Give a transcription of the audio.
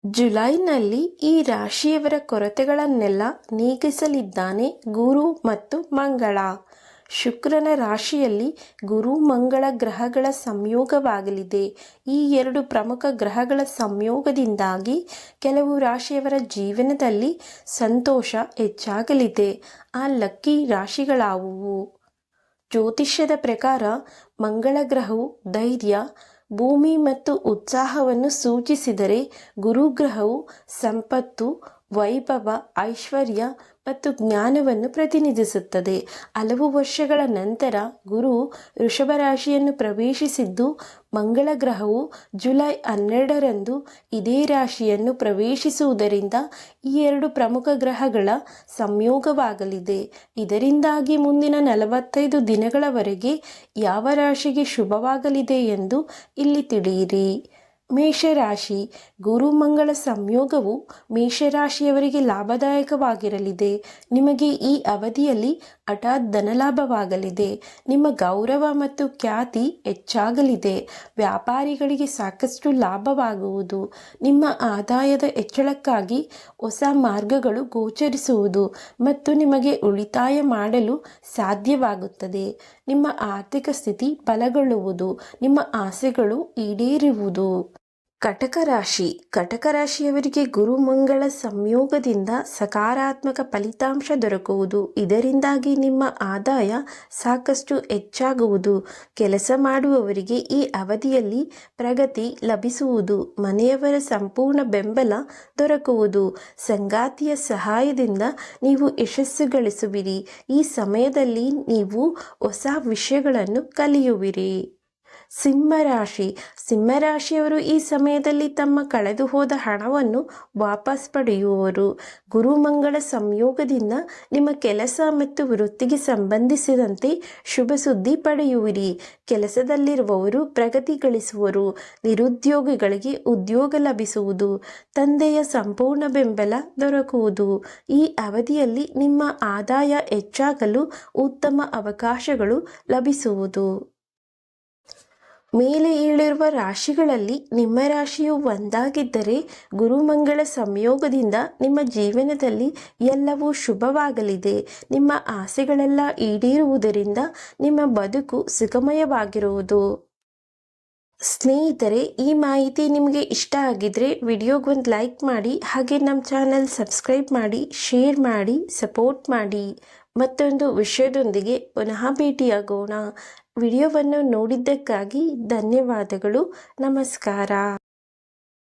ಜುಲೈನಲ್ಲಿ ಈ ರಾಶಿಯವರ ಕೊರತೆಗಳನ್ನೆಲ್ಲ ನೀಗಿಸಲಿದ್ದಾನೆ ಗುರು ಮತ್ತು ಮಂಗಳ. ಶುಕ್ರನ ರಾಶಿಯಲ್ಲಿ ಗುರು ಮಂಗಳ ಗ್ರಹಗಳ ಸಂಯೋಗವಾಗಲಿದೆ. ಈ ಎರಡು ಪ್ರಮುಖ ಗ್ರಹಗಳ ಸಂಯೋಗದಿಂದಾಗಿ ಕೆಲವು ರಾಶಿಯವರ ಜೀವನದಲ್ಲಿ ಸಂತೋಷ ಹೆಚ್ಚಾಗಲಿದೆ. ಆ ಲಕ್ಕಿ ರಾಶಿಗಳಾವುವು? ಜ್ಯೋತಿಷ್ಯದ ಪ್ರಕಾರ ಮಂಗಳ ಗ್ರಹವು ಧೈರ್ಯ, ಭೂಮಿ ಮತ್ತು ಉತ್ಸಾಹವನ್ನು ಸೂಚಿಸಿದರೆ, ಗುರುಗ್ರಹವು ಸಂಪತ್ತು, ವೈಭವ, ಐಶ್ವರ್ಯ ಮತ್ತು ಜ್ಞಾನವನ್ನು ಪ್ರತಿನಿಧಿಸುತ್ತದೆ. ಹಲವು ವರ್ಷಗಳ ನಂತರ ಗುರು ವೃಷಭ ರಾಶಿಯನ್ನು ಪ್ರವೇಶಿಸಿದ್ದು, ಮಂಗಳ ಗ್ರಹವು ಜುಲೈ 12ರಂದು ಇದೇ ರಾಶಿಯನ್ನು ಪ್ರವೇಶಿಸುವುದರಿಂದ ಈ ಎರಡು ಪ್ರಮುಖ ಗ್ರಹಗಳ ಸಂಯೋಗವಾಗಲಿದೆ. ಇದರಿಂದಾಗಿ ಮುಂದಿನ 45 ದಿನಗಳವರೆಗೆ ಯಾವ ರಾಶಿಗೆ ಶುಭವಾಗಲಿದೆ ಎಂದು ಇಲ್ಲಿ ತಿಳಿಯಿರಿ. ಮೇಷರಾಶಿ. ಗುರು ಮಂಗಳ ಸಂಯೋಗವು ಮೇಷರಾಶಿಯವರಿಗೆ ಲಾಭದಾಯಕವಾಗಿರಲಿದೆ. ನಿಮಗೆ ಈ ಅವಧಿಯಲ್ಲಿ ಹಠಾತ್ ಧನಲಾಭವಾಗಲಿದೆ. ನಿಮ್ಮ ಗೌರವ ಮತ್ತು ಖ್ಯಾತಿ ಹೆಚ್ಚಾಗಲಿದೆ. ವ್ಯಾಪಾರಿಗಳಿಗೆ ಸಾಕಷ್ಟು ಲಾಭವಾಗುವುದು. ನಿಮ್ಮ ಆದಾಯದ ಹೆಚ್ಚಳಕ್ಕಾಗಿ ಹೊಸ ಮಾರ್ಗಗಳು ಗೋಚರಿಸುವುದು ಮತ್ತು ನಿಮಗೆ ಉಳಿತಾಯ ಮಾಡಲು ಸಾಧ್ಯವಾಗುತ್ತದೆ. ನಿಮ್ಮ ಆರ್ಥಿಕ ಸ್ಥಿತಿ ಬಲಗೊಳ್ಳುವುದು. ನಿಮ್ಮ ಆಸೆಗಳು ಈಡೇರುವುದು. ಕಟಕ ರಾಶಿ. ಕಟಕ ರಾಶಿಯವರಿಗೆ ಗುರು ಮಂಗಳ ಸಂಯೋಗದಿಂದ ಸಕಾರಾತ್ಮಕ ಫಲಿತಾಂಶ ದೊರಕುವುದು. ಇದರಿಂದಾಗಿ ನಿಮ್ಮ ಆದಾಯ ಸಾಕಷ್ಟು ಹೆಚ್ಚಾಗುವುದು. ಕೆಲಸ ಮಾಡುವವರಿಗೆ ಈ ಅವಧಿಯಲ್ಲಿ ಪ್ರಗತಿ ಲಭಿಸುವುದು. ಮನೆಯವರ ಸಂಪೂರ್ಣ ಬೆಂಬಲ ದೊರಕುವುದು. ಸಂಗಾತಿಯ ಸಹಾಯದಿಂದ ನೀವು ಯಶಸ್ಸು ಗಳಿಸುವಿರಿ. ಈ ಸಮಯದಲ್ಲಿ ನೀವು ಹೊಸ ವಿಷಯಗಳನ್ನು ಕಲಿಯುವಿರಿ. ಸಿಂಹರಾಶಿ. ಸಿಂಹರಾಶಿಯವರು ಈ ಸಮಯದಲ್ಲಿ ತಮ್ಮ ಕಳೆದು ಹೋದ ಹಣವನ್ನು ವಾಪಸ್ ಪಡೆಯುವರು. ಗುರುಮಂಗಳ ಸಂಯೋಗದಿಂದ ನಿಮ್ಮ ಕೆಲಸ ಮತ್ತು ವೃತ್ತಿಗೆ ಸಂಬಂಧಿಸಿದಂತೆ ಶುಭ ಸುದ್ದಿ ಪಡೆಯುವಿರಿ. ಕೆಲಸದಲ್ಲಿರುವವರು ಪ್ರಗತಿ ಗಳಿಸುವರು. ನಿರುದ್ಯೋಗಿಗಳಿಗೆ ಉದ್ಯೋಗ ಲಭಿಸುವುದು. ತಂದೆಯ ಸಂಪೂರ್ಣ ಬೆಂಬಲ ದೊರಕುವುದು. ಈ ಅವಧಿಯಲ್ಲಿ ನಿಮ್ಮ ಆದಾಯ ಹೆಚ್ಚಾಗಲು ಉತ್ತಮ ಅವಕಾಶಗಳು ಲಭಿಸುವುದು. ಮೇಲೆ ಹೇಳಿರುವ ರಾಶಿಗಳಲ್ಲಿ ನಿಮ್ಮ ರಾಶಿಯು ಒಂದಾಗಿದ್ದರೆ, ಗುರುಮಂಗಳ ಸಂಯೋಗದಿಂದ ನಿಮ್ಮ ಜೀವನದಲ್ಲಿ ಎಲ್ಲವೂ ಶುಭವಾಗಲಿದೆ. ನಿಮ್ಮ ಆಸೆಗಳೆಲ್ಲ ಈಡೇರುವುದರಿಂದ ನಿಮ್ಮ ಬದುಕು ಸುಖಮಯವಾಗಿರುವುದು. ಸ್ನೇಹಿತರೆ, ಈ ಮಾಹಿತಿ ನಿಮಗೆ ಇಷ್ಟ ಆಗಿದ್ರೆ ವಿಡಿಯೋಗೊಂದು ಲೈಕ್ ಮಾಡಿ, ಹಾಗೆ ನಮ್ಮ ಚಾನಲ್ ಸಬ್ಸ್ಕ್ರೈಬ್ ಮಾಡಿ, ಶೇರ್ ಮಾಡಿ, ಸಪೋರ್ಟ್ ಮಾಡಿ. ಮತ್ತೊಂದು ವಿಷಯದೊಂದಿಗೆ ಪುನಃ ಭೇಟಿಯಾಗೋಣ. ವಿಡಿಯೋವನ್ನು ನೋಡಿದ್ದಕ್ಕಾಗಿ ಧನ್ಯವಾದಗಳು. ನಮಸ್ಕಾರ.